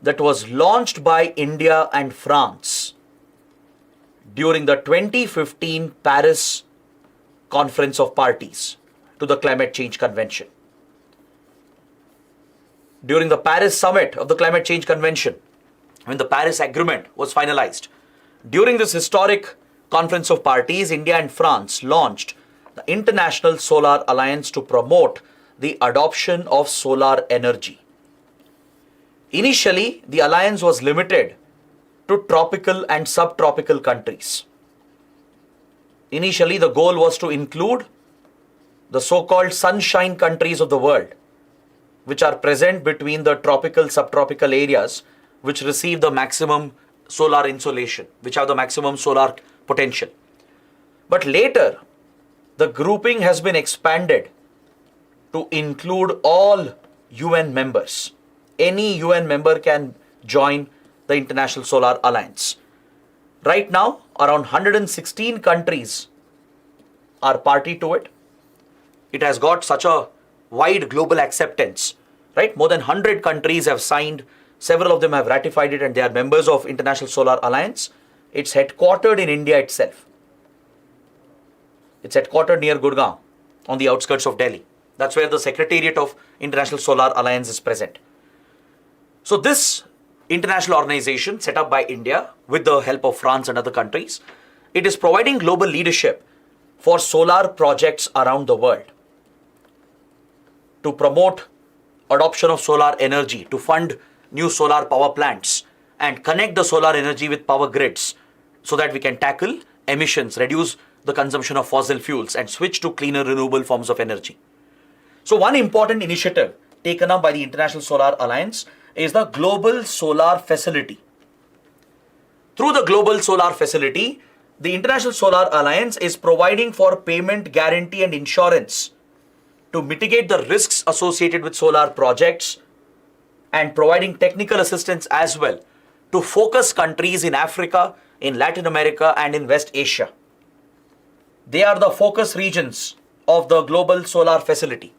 that was launched by India and France during the 2015 Paris Conference of Parties to the Climate Change Convention. During the Paris Summit of the Climate Change Convention, when the Paris Agreement was finalized, during this historic Conference of Parties, India and France launched the International Solar Alliance to promote the adoption of solar energy. Initially, the alliance was limited to tropical and subtropical countries. Initially, the goal was to include the so-called sunshine countries of the world, which are present between the tropical, subtropical areas, which receive the maximum solar insolation, which have the maximum solar potential. But later, the grouping has been expanded to include all UN members. Any UN member can join the International Solar Alliance. Right now, around 116 countries are party to it. It has got such a wide global acceptance, right? More than 100 countries have signed, several of them have ratified it, and they are members of International Solar Alliance. It's headquartered in India itself. It's headquartered near Gurgaon, on the outskirts of Delhi. That's where the Secretariat of International Solar Alliance is present. So this international organization set up by India with the help of France and other countries, it is providing global leadership for solar projects around the world to promote adoption of solar energy, to fund new solar power plants and connect the solar energy with power grids so that we can tackle emissions, reduce the consumption of fossil fuels and switch to cleaner renewable forms of energy. So one important initiative taken up by the International Solar Alliance is the Global Solar Facility. Through the Global Solar Facility, the International Solar Alliance is providing for payment guarantee and insurance to mitigate the risks associated with solar projects and providing technical assistance as well to focus countries in Africa, in Latin America and in West Asia. They are the focus regions of the Global Solar Facility.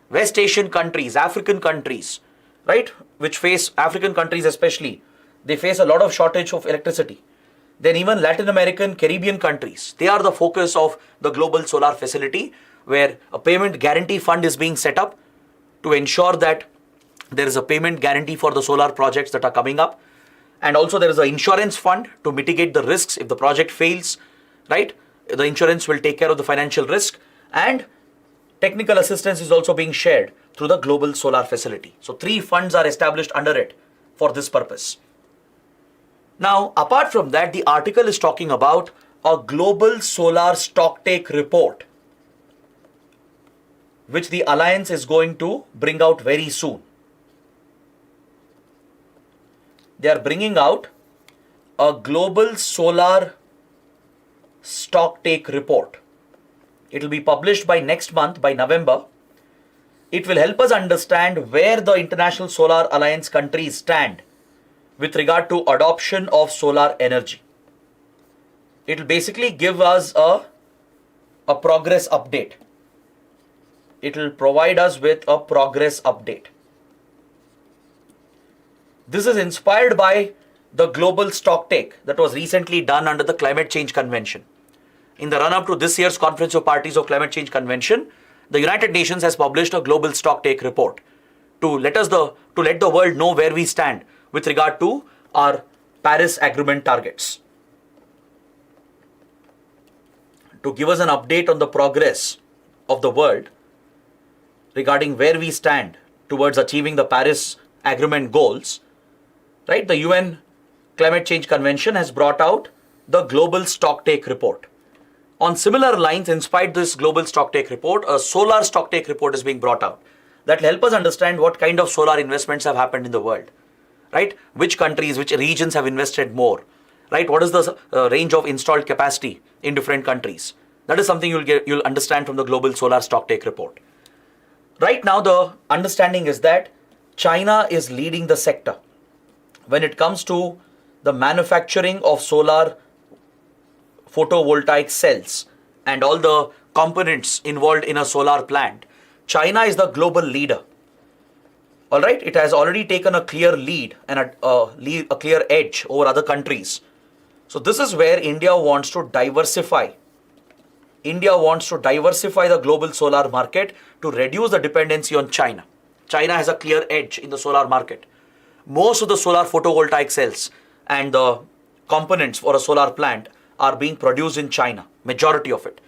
West Asian countries, African countries, right, which face, African countries especially, they face a lot of shortage of electricity. Then even Latin American, Caribbean countries, they are the focus of the Global Solar Facility, where a payment guarantee fund is being set up to ensure that there is a payment guarantee for the solar projects that are coming up. And also there is an insurance fund to mitigate the risks if the project fails, right? The insurance will take care of the financial risk, and technical assistance is also being shared through the Global Solar Facility. So 3 funds are established under it for this purpose. Now, apart from that, the article is talking about a global solar stocktake report, which the Alliance is going to bring out very soon. They are bringing out a global solar stocktake report. It will be published by next month, by November. It will help us understand where the International Solar Alliance countries stand with regard to adoption of solar energy. It will basically give us a progress update. It will provide us with a progress update. This is inspired by the global stocktake that was recently done under the Climate Change Convention. In the run-up to this year's Conference of Parties of Climate Change Convention, the United Nations has published a global stocktake report to let the world know where we stand with regard to our Paris Agreement targets. To give us an update on the progress of the world regarding where we stand towards achieving the Paris Agreement goals, right? The UN Climate Change Convention has brought out the Global Stocktake Report. On similar lines, inspired this Global Stocktake Report, a Solar Stocktake Report is being brought out that will help us understand what kind of solar investments have happened in the world, right? Which countries, which regions have invested more, right? What is the range of installed capacity in different countries? That is something you'll understand from the Global Solar Stocktake Report. Right now, the understanding is that China is leading the sector when it comes to the manufacturing of solar photovoltaic cells and all the components involved in a solar plant. China is the global leader. All right, it has already taken a clear lead and a clear edge over other countries. So this is where India wants to diversify. India wants to diversify the global solar market to reduce the dependency on China. China has a clear edge in the solar market. Most of the solar photovoltaic cells and the components for a solar plant are being produced in China, majority of it.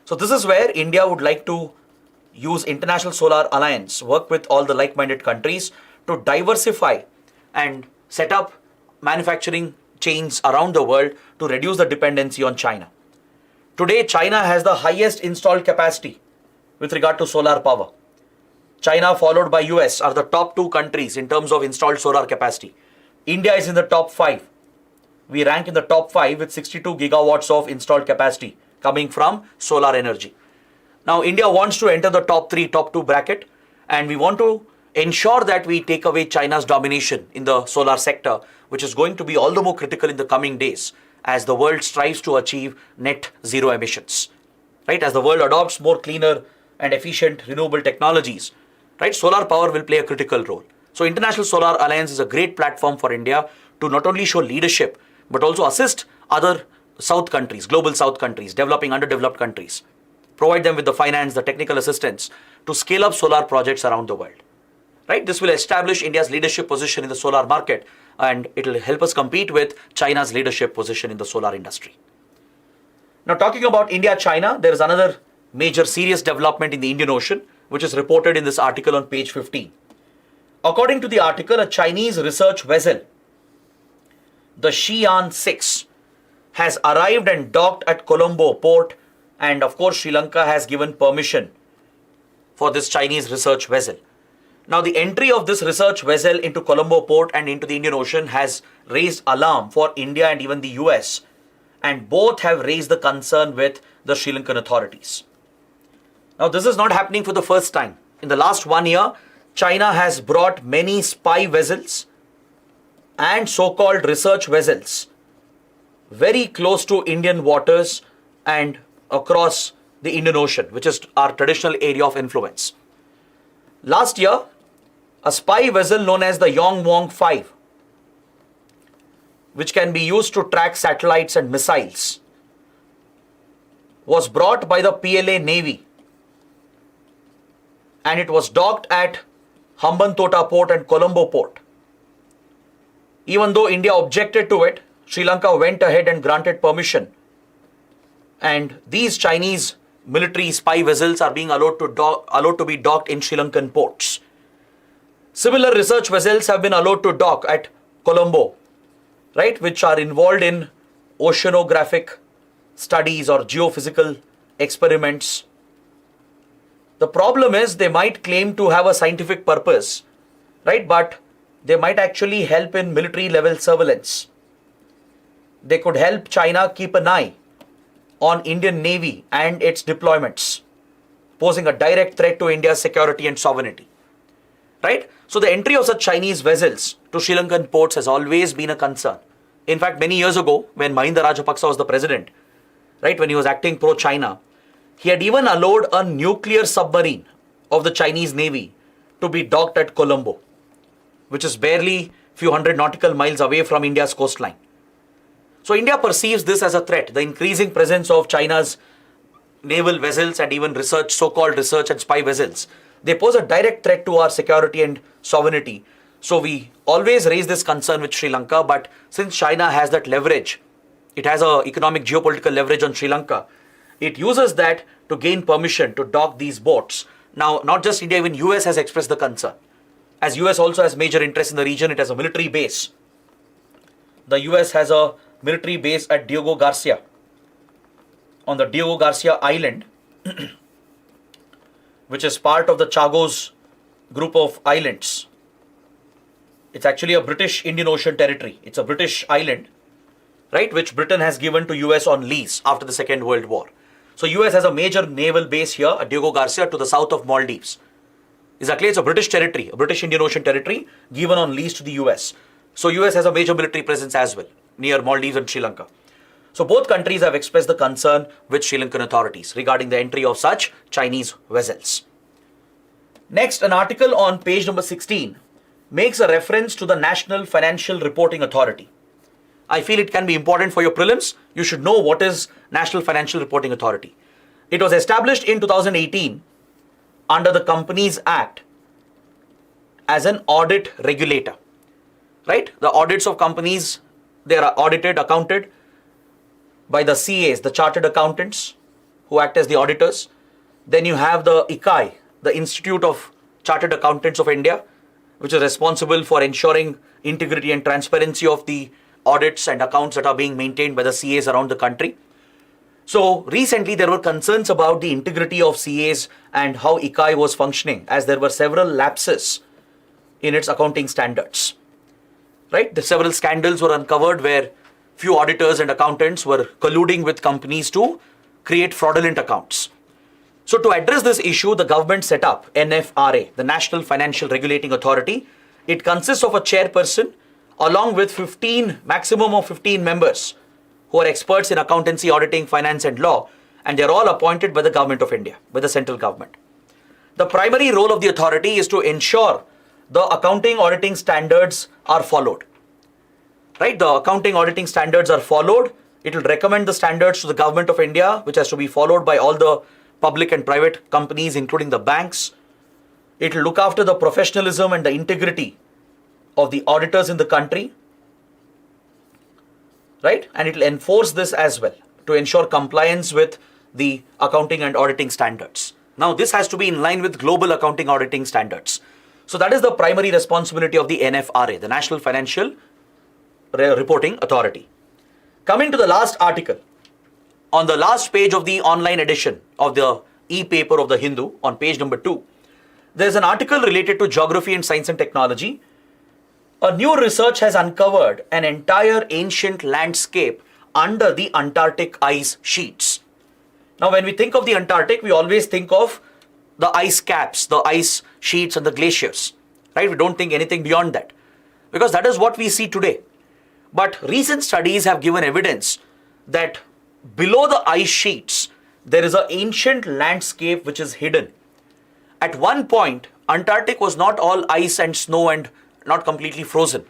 So this is where India would like to use International Solar Alliance, work with all the like-minded countries to diversify and set up manufacturing chains around the world to reduce the dependency on China. Today, China has the highest installed capacity with regard to solar power. China followed by US are the top 2 countries in terms of installed solar capacity. India is in the top 5. We rank in the top 5 with 62 gigawatts of installed capacity coming from solar energy. Now, India wants to enter the top 3, top 2 bracket, and we want to ensure that we take away China's domination in the solar sector, which is going to be all the more critical in the coming days as the world strives to achieve net zero emissions. Right? As the world adopts more cleaner and efficient renewable technologies, right? Solar power will play a critical role. So International Solar Alliance is a great platform for India to not only show leadership, but also assist other South countries, global South countries, developing, underdeveloped countries, provide them with the finance, the technical assistance to scale up solar projects around the world. Right? This will establish India's leadership position in the solar market, and it will help us compete with China's leadership position in the solar industry. Now, talking about India-China, there is another major serious development in the Indian Ocean, which is reported in this article on page 15. According to the article, a Chinese research vessel, the Shi Yan 6, has arrived and docked at Colombo port, and of course Sri Lanka has given permission for this Chinese research vessel. Now the entry of this research vessel into Colombo port and into the Indian Ocean has raised alarm for India and even the US, and both have raised the concern with the Sri Lankan authorities. Now this is not happening for the first time. In the last 1 year, China has brought many spy vessels and so-called research vessels very close to Indian waters and across the Indian Ocean, which is our traditional area of influence. Last year, a spy vessel known as the Yongwong 5, which can be used to track satellites and missiles, was brought by the PLA Navy, and it was docked at Hambantota port and Colombo port. Even though India objected to it, Sri Lanka went ahead and granted permission, and these Chinese military spy vessels are being allowed to be docked in Sri Lankan ports. Similar research vessels have been allowed to dock at Colombo, right, which are involved in oceanographic studies or geophysical experiments. The problem is they might claim to have a scientific purpose, right, but they might actually help in military level surveillance. They could help China keep an eye on Indian Navy and its deployments, posing a direct threat to India's security and sovereignty. Right? So the entry of such Chinese vessels to Sri Lankan ports has always been a concern. In fact, many years ago, when Mahinda Rajapaksa was the president, right, when he was acting pro-China, he had even allowed a nuclear submarine of the Chinese Navy to be docked at Colombo, which is barely few hundred nautical miles away from India's coastline. So India perceives this as a threat, the increasing presence of China's naval vessels and even research, so-called research and spy vessels. They pose a direct threat to our security and sovereignty. So we always raise this concern with Sri Lanka, but since China has that leverage, it has an economic geopolitical leverage on Sri Lanka, it uses that to gain permission to dock these boats. Now, not just India, even US has expressed the concern. As US also has major interest in the region, it has a military base. The US has a military base at Diego Garcia, on the Diego Garcia Island, which is part of the Chagos group of islands. It's actually a British Indian Ocean territory. It's a British island, right, which Britain has given to US on lease after the Second World War. So US has a major naval base here at Diego Garcia to the south of Maldives. Exactly, it's a British territory, a British Indian Ocean territory given on lease to the US. So US has a major military presence as well near Maldives and Sri Lanka. So both countries have expressed the concern with Sri Lankan authorities regarding the entry of such Chinese vessels. Next, an article on page number 16 makes a reference to the National Financial Reporting Authority. I feel it can be important for your prelims. You should know what is National Financial Reporting Authority. It was established in 2018 under the Companies Act as an audit regulator. Right? The audits of companies, they are audited, accounted by the CAs, the chartered accountants, who act as the auditors. Then you have the ICAI, the Institute of Chartered Accountants of India, which is responsible for ensuring integrity and transparency of the audits and accounts that are being maintained by the CAs around the country. So recently there were concerns about the integrity of CAs and how ICAI was functioning, as there were several lapses in its accounting standards. Right? The several scandals were uncovered where few auditors and accountants were colluding with companies to create fraudulent accounts. So to address this issue, the government set up NFRA, the National Financial Regulating Authority. It consists of a chairperson along with maximum of 15 members who are experts in accountancy, auditing, finance and law, and they're all appointed by the government of India, by the central government. The primary role of the authority is to ensure the accounting auditing standards are followed. Right? The accounting auditing standards are followed. It will recommend the standards to the government of India, which has to be followed by all the public and private companies, including the banks. It will look after the professionalism and the integrity of the auditors in the country. Right? And it will enforce this as well to ensure compliance with the accounting and auditing standards. Now, this has to be in line with global accounting auditing standards. So that is the primary responsibility of the NFRA, the National Financial Reporting Authority. Coming to the last article, on the last page of the online edition of the e-paper of the Hindu, on page number 2, there's an article related to geography and science and technology. A new research has uncovered an entire ancient landscape under the Antarctic ice sheets. Now, when we think of the Antarctic, we always think of the ice caps, the ice sheets and the glaciers, right? We don't think anything beyond that, because that is what we see today. But recent studies have given evidence that below the ice sheets, there is an ancient landscape which is hidden. At one point, Antarctic was not all ice and snow and not completely frozen,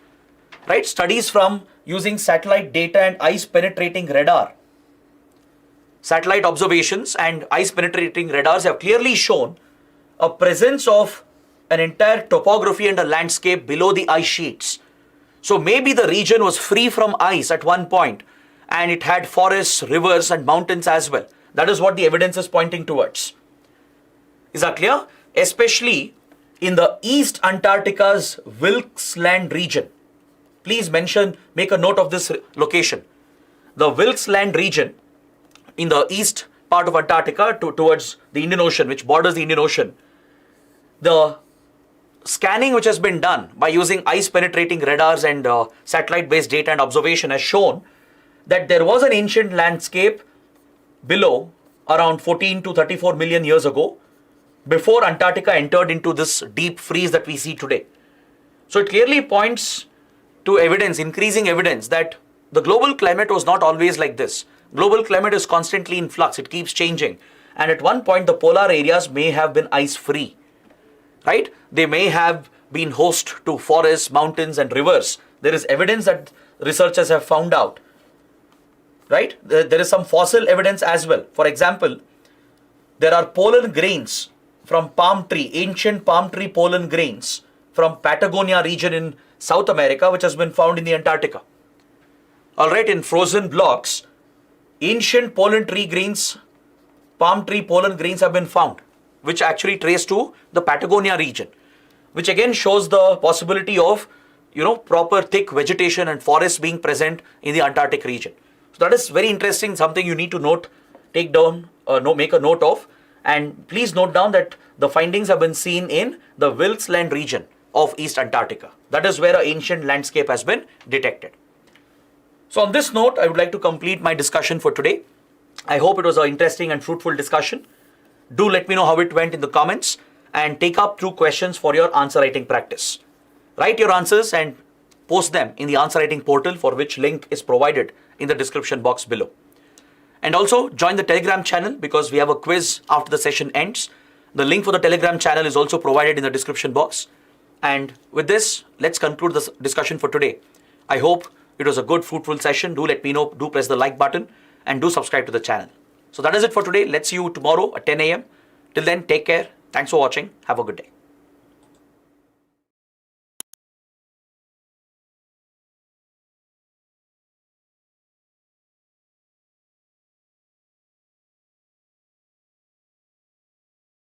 right? Studies from using satellite data and ice penetrating radar. Satellite observations and ice penetrating radars have clearly shown a presence of an entire topography and a landscape below the ice sheets. So maybe the region was free from ice at one point and it had forests, rivers and mountains as well. That is what the evidence is pointing towards. Is that clear? Especially in the East Antarctica's Wilkes Land region. Please make a note of this location. The Wilkes Land region in the east part of Antarctica towards the Indian Ocean, which borders the Indian Ocean. The scanning which has been done by using ice penetrating radars and satellite based data and observation has shown that there was an ancient landscape below around 14 to 34 million years ago, before Antarctica entered into this deep freeze that we see today. So it clearly points to evidence, increasing evidence, that the global climate was not always like this. Global climate is constantly in flux, it keeps changing. And at one point, the polar areas may have been ice free, right? They may have been host to forests, mountains and rivers. There is evidence that researchers have found out, right? There is some fossil evidence as well. For example, there are pollen grains from palm tree, ancient palm tree pollen grains from Patagonia region in South America, which has been found in the Antarctica. All right, in frozen blocks, ancient pollen tree grains, palm tree pollen grains have been found, which actually trace to the Patagonia region, which again shows the possibility of, proper thick vegetation and forests being present in the Antarctic region. So that is very interesting, something you need to note, take down, make a note of. And please note down that the findings have been seen in the Wilkes Land region of East Antarctica. That is where an ancient landscape has been detected. So on this note, I would like to complete my discussion for today. I hope it was an interesting and fruitful discussion. Do let me know how it went in the comments and take up 2 questions for your answer writing practice. Write your answers and post them in the answer writing portal, for which link is provided in the description box below. And also join the Telegram channel, because we have a quiz after the session ends. The link for the Telegram channel is also provided in the description box. And with this, let's conclude this discussion for today. I hope it was a good, fruitful session. Do let me know, do press the like button and do subscribe to the channel. So that is it for today. Let's see you tomorrow at 10 a.m. Till then, take care. Thanks for watching. Have a good day.